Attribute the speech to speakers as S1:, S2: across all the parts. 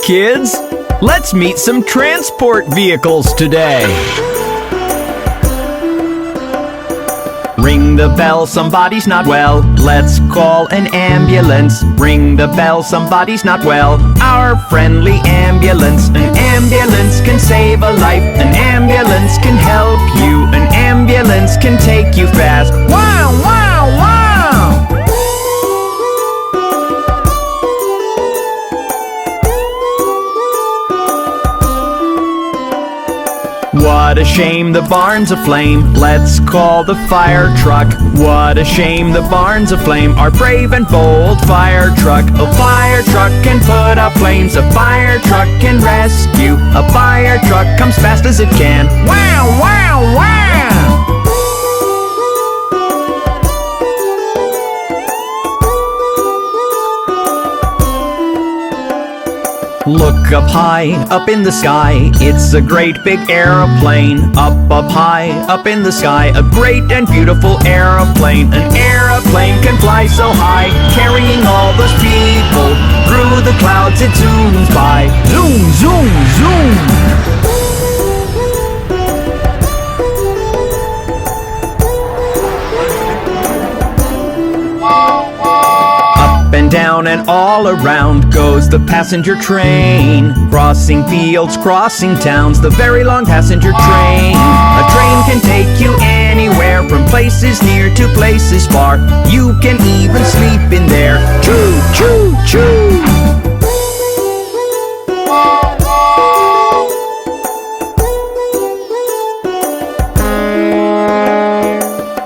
S1: kids! Let's meet some transport vehicles today. Ring the bell, somebody's not well. Let's call an ambulance. Ring the bell, somebody's not well. Our friendly ambulance. An ambulance can save a life. An ambulance can help you. An ambulance can take you fast. Wow, wow, wow! What a shame the barn's aflame. Let's call the fire truck. What a shame the barn's aflame. Our brave and bold fire truck. A fire truck can put out flames. A fire truck can rescue. A fire truck comes fast as it can. Wow, wow, wow! Look up high, up in the sky. It's a great big aeroplane. Up high, up in the sky. A great and beautiful aeroplane. An aeroplane can fly so high, carrying all those people. Through the clouds it zooms by. Zoom, zoom, zoom! And down and all around goes the passenger train. Crossing fields, crossing towns, the very long passenger train. A train can take you anywhere, from places near to places far. You can even sleep in there. Choo, choo, choo!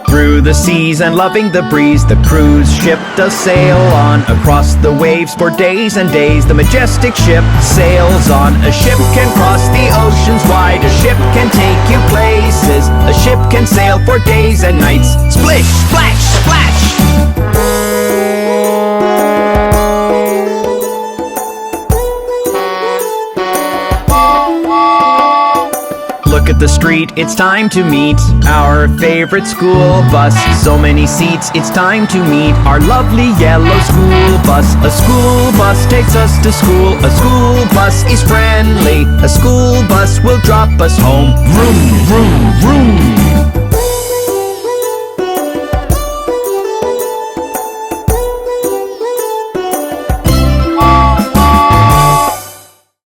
S1: Through the seas and loving the breeze, the cruise ship does sail on. Across the waves for days and days, the majestic ship sails on. A ship can cross the oceans wide. A ship can take you places. A ship can sail for days and nights. Splish, splash, splash! Look at the street, it's time to meet our favorite school bus. So many seats, it's time to meet our lovely yellow school bus. A school bus takes us to school. A school bus is friendly. A school bus will drop us home. Vroom, vroom, vroom!